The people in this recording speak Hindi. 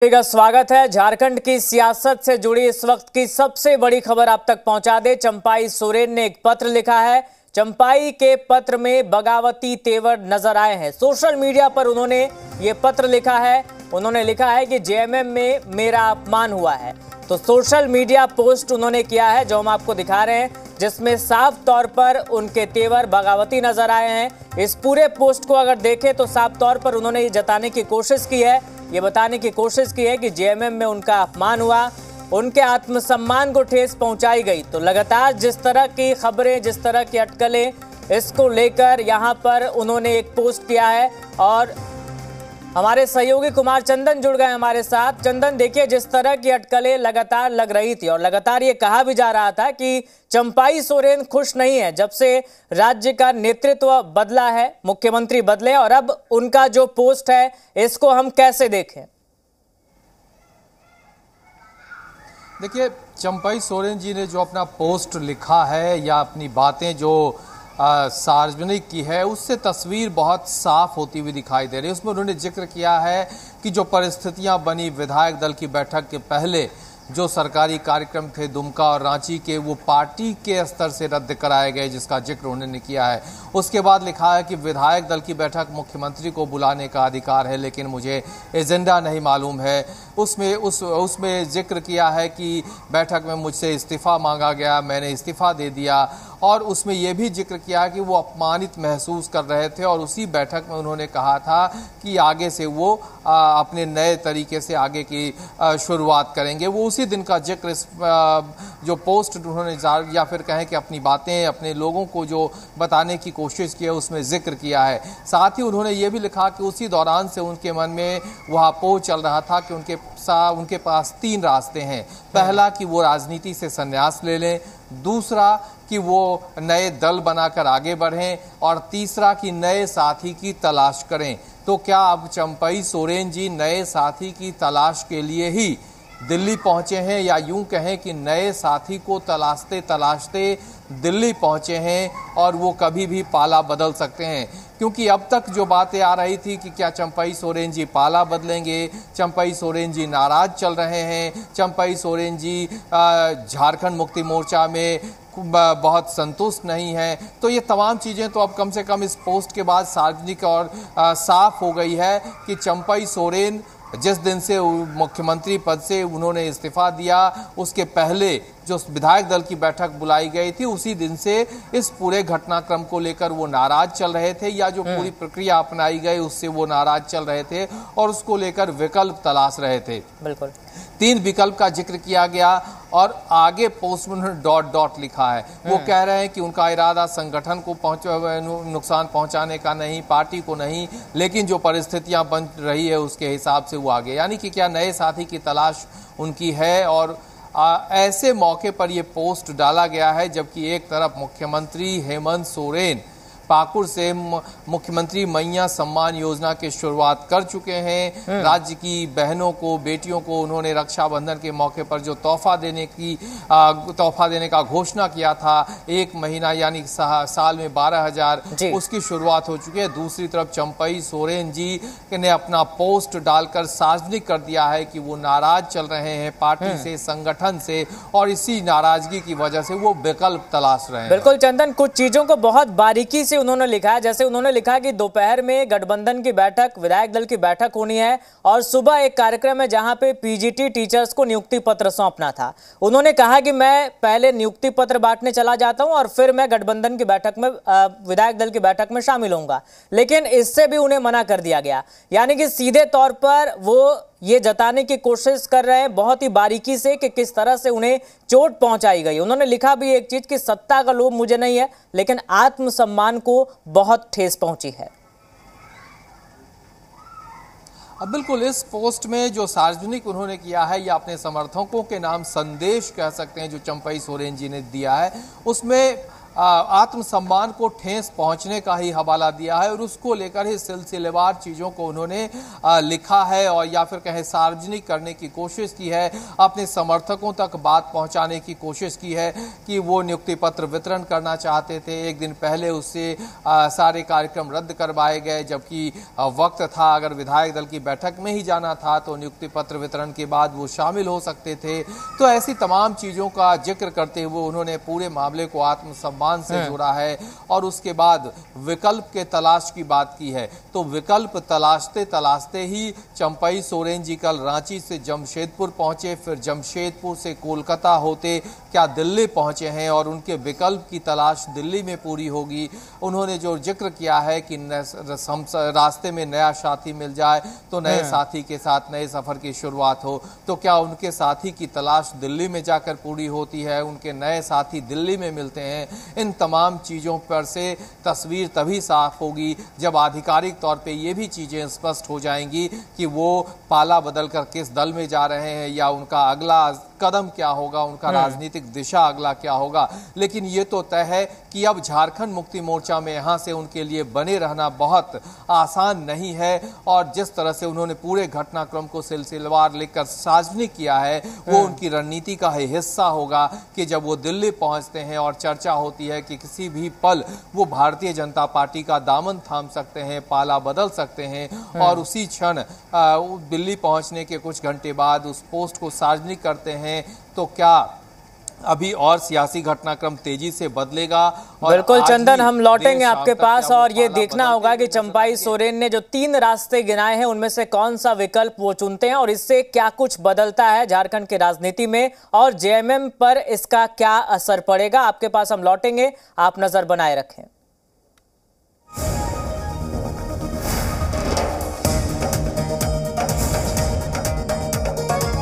का स्वागत है। झारखंड की सियासत से जुड़ी इस वक्त की सबसे बड़ी खबर आप तक पहुंचा दे। चंपाई सोरेन ने एक पत्र लिखा है। चंपाई के पत्र में बगावती तेवर नजर आए हैं। सोशल मीडिया पर उन्होंने ये पत्र लिखा है। उन्होंने लिखा है कि जेएमएम में मेरा अपमान हुआ है। तो सोशल मीडिया पोस्ट उन्होंने किया है जो हम आपको दिखा रहे हैं, जिसमें साफ तौर पर उनके तेवर बगावती नजर आए हैं। इस पूरे पोस्ट को अगर देखें तो साफ तौर पर उन्होंने ये जताने की कोशिश की है, ये बताने की कोशिश की है कि जेएमएम में उनका अपमान हुआ, उनके आत्मसम्मान को ठेस पहुंचाई गई। तो लगातार जिस तरह की खबरें, जिस तरह की अटकलें, इसको लेकर यहां पर उन्होंने एक पोस्ट किया है। और हमारे सहयोगी कुमार चंदन जुड़ गए हमारे साथ। चंदन, देखिए जिस तरह की अटकलें लगातार लग रही थी और लगातार ये कहा भी जा रहा था कि चंपाई सोरेन खुश नहीं है जब से राज्य का नेतृत्व बदला है, मुख्यमंत्री बदले, और अब उनका जो पोस्ट है इसको हम कैसे देखें? देखिए, चंपाई सोरेन जी ने जो अपना पोस्ट लिखा है या अपनी बातें जो सार्वजनिक की है, उससे तस्वीर बहुत साफ होती हुई दिखाई दे रही है। उसमें उन्होंने जिक्र किया है कि जो परिस्थितियां बनी विधायक दल की बैठक के पहले, जो सरकारी कार्यक्रम थे दुमका और रांची के, वो पार्टी के स्तर से रद्द कराए गए, जिसका जिक्र उन्होंने किया है। उसके बाद लिखा है कि विधायक दल की बैठक मुख्यमंत्री को बुलाने का अधिकार है, लेकिन मुझे एजेंडा नहीं मालूम है। उसमें जिक्र किया है कि बैठक में मुझसे इस्तीफा मांगा गया, मैंने इस्तीफा दे दिया। और उसमें यह भी जिक्र किया कि वो अपमानित महसूस कर रहे थे और उसी बैठक में उन्होंने कहा था कि आगे से वो अपने नए तरीके से आगे की शुरुआत करेंगे। वो उसी दिन का जिक्र जो पोस्ट उन्होंने या फिर कहें कि अपनी बातें अपने लोगों को जो बताने की कोशिश की है उसमें जिक्र किया है। साथ ही उन्होंने ये भी लिखा कि उसी दौरान से उनके मन में वह अपोह चल रहा था कि उनके पास 3 रास्ते हैं। पहला कि वो राजनीति से संन्यास ले लें, दूसरा कि वो नए दल बनाकर आगे बढ़ें, और तीसरा कि नए साथी की तलाश करें। तो क्या अब चंपाई सोरेन जी नए साथी की तलाश के लिए ही दिल्ली पहुंचे हैं, या यूं कहें कि नए साथी को तलाशते तलाशते दिल्ली पहुंचे हैं और वो कभी भी पाला बदल सकते हैं? क्योंकि अब तक जो बातें आ रही थी कि क्या चंपाई सोरेन जी पाला बदलेंगे, चंपाई सोरेन जी नाराज चल रहे हैं, चंपाई सोरेन जी झारखंड मुक्ति मोर्चा में बहुत संतुष्ट नहीं है, तो ये तमाम चीज़ें तो अब कम से कम इस पोस्ट के बाद सार्वजनिक और साफ हो गई है कि चंपाई सोरेन जिस दिन से मुख्यमंत्री पद से उन्होंने इस्तीफा दिया, उसके पहले जो विधायक दल की बैठक बुलाई गई थी, उसी दिन से इस पूरे घटनाक्रम को लेकर वो नाराज चल रहे थे, या जो पूरी प्रक्रिया अपनाई गई उससे वो नाराज चल रहे थे और उसको लेकर विकल्प तलाश रहे थे। बिल्कुल 3 विकल्प का जिक्र किया गया और आगे पोस्ट में उन्होंने डॉट डॉट लिखा है। वो कह रहे हैं कि उनका इरादा संगठन को नुकसान पहुंचाने का नहीं, पार्टी को नहीं, लेकिन जो परिस्थितियां बन रही है उसके हिसाब से वो आगे, यानी कि क्या नए साथी की तलाश उनकी है। और ऐसे मौके पर ये पोस्ट डाला गया है जबकि एक तरफ मुख्यमंत्री हेमंत सोरेन पाकुड़ से मुख्यमंत्री मैया सम्मान योजना की शुरुआत कर चुके हैं। राज्य की बहनों को, बेटियों को उन्होंने रक्षाबंधन के मौके पर जो तोहफा देने का घोषणा किया था, 1 महीना यानी साल में 12,000, उसकी शुरुआत हो चुकी है। दूसरी तरफ चंपाई सोरेन जी ने अपना पोस्ट डालकर सार्वजनिक कर दिया है कि वो नाराज चल रहे हैं पार्टी से, संगठन से, और इसी नाराजगी की वजह से वो विकल्प तलाश रहे हैं। बिल्कुल चंदन, कुछ चीजों को बहुत बारीकी से उन्होंने लिखा है। जैसे उन्होंने लिखा कि दोपहर में गठबंधन की बैठक, विधायक दल की बैठक होनी है, और सुबह एक कार्यक्रम है जहां पे पीजीटी टीचर्स को नियुक्ति पत्र सौंपना था। उन्होंने कहा कि मैं पहले नियुक्ति पत्र बांटने चला जाता हूं और फिर मैं गठबंधन की बैठक में, विधायक दल की बैठक में शामिल होऊंगा, लेकिन इससे भी उन्हें मना कर दिया गया। यानी कि सीधे तौर पर वो ये जताने की कोशिश कर रहे हैं बहुत ही बारीकी से कि किस तरह से उन्हें चोट पहुंचाई गई। उन्होंने लिखा भी एक चीज कि सत्ता का लोभ मुझे नहीं है, लेकिन आत्मसम्मान को बहुत ठेस पहुंची है। अब बिल्कुल इस पोस्ट में जो सार्वजनिक उन्होंने किया है या अपने समर्थकों के नाम संदेश कह सकते हैं जो चंपाई सोरेन जी ने दिया है, उसमें आत्मसम्मान को ठेस पहुंचने का ही हवाला दिया है और उसको लेकर ही सिलसिलेवार चीजों को उन्होंने लिखा है और या फिर कहें सार्वजनिक करने की कोशिश की है, अपने समर्थकों तक बात पहुंचाने की कोशिश की है कि वो नियुक्ति पत्र वितरण करना चाहते थे। एक दिन पहले उससे सारे कार्यक्रम रद्द करवाए गए, जबकि वक्त था, अगर विधायक दल की बैठक में ही जाना था तो नियुक्ति पत्र वितरण के बाद वो शामिल हो सकते थे। तो ऐसी तमाम चीजों का जिक्र करते हुए उन्होंने पूरे मामले को आत्मसम्मान से जोड़ा है और उसके बाद विकल्प के तलाश की बात की है। तो विकल्प तलाशते तलाशते ही चंपई सोरेन जी कल रांची से जमशेदपुर पहुंचे, फिर जमशेदपुर से कोलकाता होते क्या दिल्ली पहुंचे हैं और उनके विकल्प की तलाश दिल्ली में पूरी होगी। उन्होंने जो जिक्र किया है कि रास्ते में नया साथी मिल जाए तो नए साथी के साथ नए सफर की शुरुआत हो, तो क्या उनके साथी की तलाश दिल्ली में जाकर पूरी होती है, उनके नए साथी दिल्ली में मिलते हैं। इन तमाम चीजों पर से तस्वीर तभी साफ होगी जब आधिकारिक तौर पे ये भी चीजें स्पष्ट हो जाएंगी कि वो पाला बदलकर किस दल में जा रहे हैं या उनका अगला कदम क्या होगा, उनका राजनीतिक दिशा अगला क्या होगा। लेकिन ये तो तय है कि अब झारखंड मुक्ति मोर्चा में यहां से उनके लिए बने रहना बहुत आसान नहीं है और जिस तरह से उन्होंने पूरे घटनाक्रम को सिलसिलेवार लेकर सार्वजनिक किया है वो उनकी रणनीति का हिस्सा होगा कि जब वो दिल्ली पहुंचते हैं और चर्चा होती है कि किसी भी पल वो भारतीय जनता पार्टी का दामन थाम सकते हैं, पाला बदल सकते हैं और उसी क्षण दिल्ली पहुंचने के कुछ घंटे बाद उस पोस्ट को सार्वजनिक करते हैं, तो क्या अभी और सियासी घटनाक्रम तेजी से बदलेगा? और बिल्कुल चंदन, हम लौटेंगे आपके पास और ये देखना होगा कि चंपाई सोरेन ने जो 3 रास्ते गिनाए हैं उनमें से कौन सा विकल्प वो चुनते हैं और इससे क्या कुछ बदलता है झारखंड की राजनीति में और जेएमएम पर इसका क्या असर पड़ेगा। आपके पास हम लौटेंगे, आप नजर बनाए रखें।